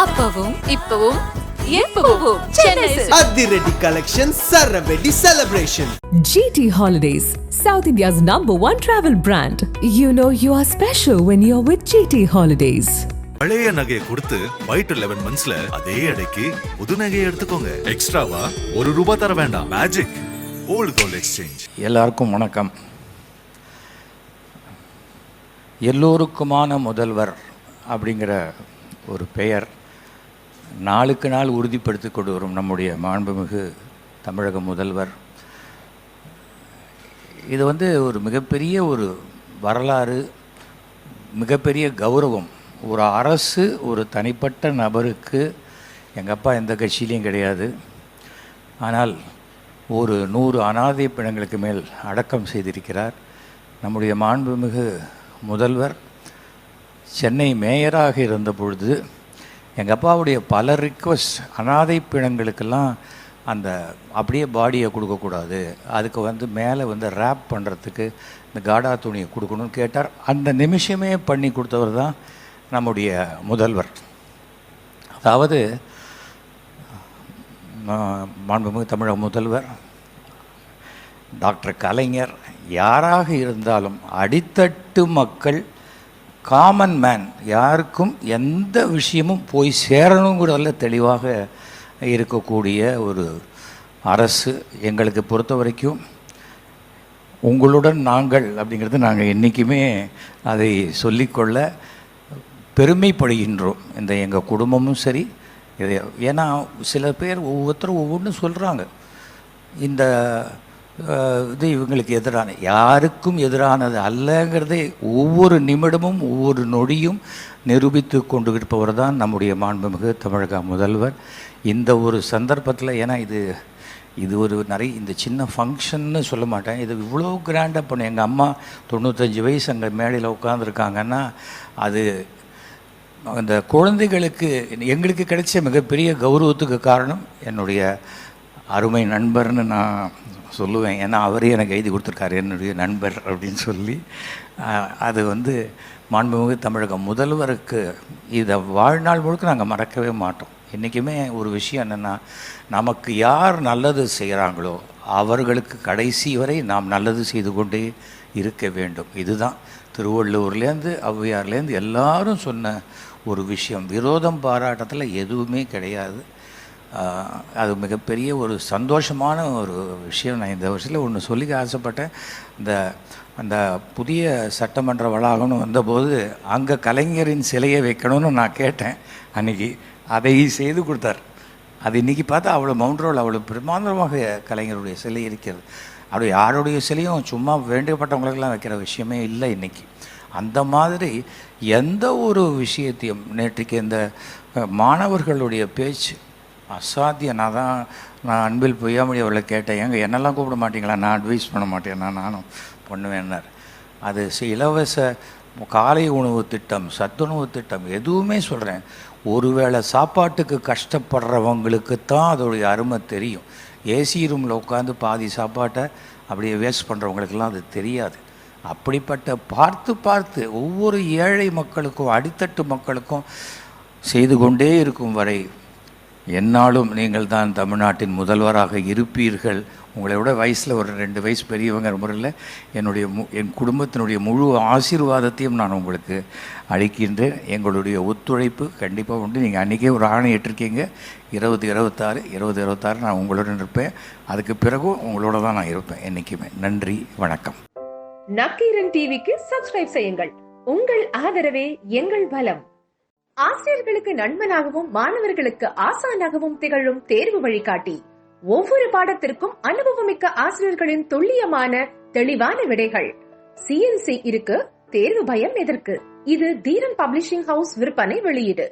அப்பவும் இப்பவும் எப்பவும் சென்னை அதிரடி கலெக்ஷன் சரவெடி celebration. GT Holidays, South India's #1 travel brand. You know you are special when you're with GT Holidays. பழைய நகையை கொடுத்து ஒயிட் 11 மந்த்ஸ்ல அதே அடைக்கு புது நகையை எடுத்துக்கோங்க. எக்ஸ்ட்ராவா ₹1 தர வேண்டாம். Magic old gold exchange. எல்லாருக்கும் வணக்கம். எல்லோருக்குமான முதல்வர் அப்படிங்கிற ஒரு பெயர் நாளுக்கு நாள் உறுதிப்படுத்தி கொண்டு வரும் நம்முடைய மாண்புமிகு தமிழக முதல்வர். இது ஒரு மிகப்பெரிய ஒரு வரலாறு, மிகப்பெரிய கௌரவம். ஒரு அரசு ஒரு தனிப்பட்ட நபருக்கு, எங்கள் அப்பா எந்த கட்சியிலையும் கிடையாது, ஆனால் ஒரு 100 அனாதை பிணங்களுக்கு மேல் அடக்கம் செய்திருக்கிறார். நம்முடைய மாண்புமிகு முதல்வர் சென்னை மேயராக இருந்த பொழுது எங்கள் அப்பாவுடைய பல ரிக்வஸ்ட், அனாதை பிணங்களுக்கெல்லாம் அந்த அப்படியே பாடியை கொடுக்கக்கூடாது, அதுக்கு மேலே ரேப் பண்ணுறதுக்கு இந்த காடா துணியை கொடுக்கணும்னு கேட்டார். அந்த நிமிஷமே பண்ணி கொடுத்தவர் தான் நம்முடைய முதல்வர். அதாவது மாண்புமிகு தமிழக முதல்வர் டாக்டர் கலைஞர் யாராக இருந்தாலும் அடித்தட்டு மக்கள், காமன் மேன், யாருக்கும் எந்த விஷயமும் போய் சேரணுங்கிறதுல தெளிவாக இருக்கக்கூடிய ஒரு அரசு. எங்களுக்கு பொறுத்த வரைக்கும் உங்களுடன் நாங்கள் அப்படிங்கிறது நாங்கள் என்றைக்குமே அதை சொல்லிக்கொள்ள பெருமைப்படுகின்றோம். இந்த எங்கள் குடும்பமும் சரி. ஏன்னா சில பேர் ஒவ்வொருத்தரும் ஒவ்வொன்றும் சொல்கிறாங்க. இந்த இது இவங்களுக்கு எதிரான, யாருக்கும் எதிரானது அல்லங்கிறதை ஒவ்வொரு நிமிடமும் ஒவ்வொரு நொடியும் நிரூபித்து கொண்டு இருப்பவர் தான் நம்முடைய மாண்புமிகு தமிழக முதல்வர். இந்த ஒரு சந்தர்ப்பத்தில், ஏன்னா இது ஒரு நிறைய இந்த சின்ன ஃபங்க்ஷன்னு சொல்ல மாட்டேன், இது இவ்வளோ கிராண்டாக பண்ணும். எங்கள் அம்மா 95 வயசு அங்கே மேடையில் உட்காந்துருக்காங்கன்னா அது அந்த குழந்தைகளுக்கு எங்களுக்கு கிடைச்ச மிகப்பெரிய கௌரவத்துக்கு காரணம் என்னுடைய அருமை நண்பர்னு நான் சொல்லுவேன். ஏன்னா அவரே எனக்கு எழுதி கொடுத்துருக்காரு என்னுடைய நண்பர் அப்படின்னு சொல்லி. அது மாண்புமிகு தமிழக முதல்வருக்கு இதை வாழ்நாள் முழுக்க நாங்கள் மறக்கவே மாட்டோம். என்றைக்குமே ஒரு விஷயம் என்னென்னா, நமக்கு யார் நல்லது செய்கிறாங்களோ அவர்களுக்கு கடைசி வரை நாம் நல்லது செய்து கொண்டே இருக்க வேண்டும். இதுதான் திருவள்ளூர்லேருந்து ஔவையார்லேருந்து எல்லாரும் சொன்ன ஒரு விஷயம். விரோதம் பாராட்டத்தில் எதுவுமே கிடையாது. அது மிகப்பெரிய ஒரு சந்தோஷமான ஒரு விஷயம். நான் இந்த வருஷத்தில் ஒன்று சொல்லிக்க ஆசைப்பட்டேன். அந்த புதிய சட்டமன்ற வளாகம்னு வந்தபோது அங்கே கலைஞரின் சிலையை வைக்கணும்னு நான் கேட்டேன். அன்றைக்கி அதை செய்து கொடுத்தார். அது இன்றைக்கி பார்த்தா அவ்வளோ மவுண்ட் ரோல் அவ்வளோ பிரமாண்டமாக கலைஞருடைய சிலை இருக்கிறது. அப்படி யாருடைய சிலையும் சும்மா வேண்டியப்பட்டவங்களுக்கெல்லாம் வைக்கிற விஷயமே இல்லை இன்றைக்கி. அந்த மாதிரி எந்த ஒரு விஷயத்தையும் நேற்றுக்கு இந்த மாணவர்களுடைய பேச்சு அசாத்தியம். நான் அன்பில் பொய்யாமொழி அவளை கேட்டேன், ஏங்க என்னெல்லாம் கூப்பிட மாட்டீங்களா, நான் அட்வைஸ் பண்ண மாட்டேன், நானும் பண்ணுவேன்னார். அது இலவச காலை உணவு திட்டம், சத்துணவு திட்டம், எதுவுமே சொல்கிறேன், ஒருவேளை சாப்பாட்டுக்கு கஷ்டப்படுறவங்களுக்கு தான் அதோடைய அருமை தெரியும். ஏசி ரூமில் உட்காந்து பாதி சாப்பாட்டை அப்படியே வேஸ்ட் பண்ணுறவங்களுக்கெல்லாம் அது தெரியாது. அப்படிப்பட்ட பார்த்து ஒவ்வொரு ஏழை மக்களுக்கும் அடித்தட்டு மக்களுக்கும் செய்து கொண்டே இருக்கும் வரை என்னாலும் நீங்கள் தான் தமிழ்நாட்டின் முதல்வராக இருப்பீர்கள். உங்களை விட வயசில் ஒரு 2 வயசு பெரியவங்க முறையில் என் குடும்பத்தினுடைய முழு ஆசீர்வாதத்தையும் நான் உங்களுக்கு அளிக்கின்றேன். எங்களுடைய ஒத்துழைப்பு கண்டிப்பாக உண்டு. நீங்கள் அன்றைக்கே ஒரு ஆணை ஏற்றிருக்கீங்க, 2026 நான் உங்களுடன் இருப்பேன். அதுக்கு பிறகும் உங்களோட தான் நான் இருப்பேன் என்றைக்குமே. நன்றி, வணக்கம். நக்கீரன் டிவிக்கு சப்ஸ்கிரைப் செய்யுங்கள். உங்கள் ஆதரவே எங்கள் பலம். ஆசிரியர்களுக்கு நண்பனாகவும் மாணவர்களுக்கு ஆசானாகவும் திகழும் தேர்வு வழிகாட்டி. ஒவ்வொரு பாடத்திற்கும் அனுபவமிக்க ஆசிரியர்களின் துல்லியமான தெளிவான விடைகள். CNC இருக்கு, தேர்வு பயம் எதற்கு? இது தீரன் பப்ளிஷிங் ஹவுஸ் விற்பனை வெளியீடு.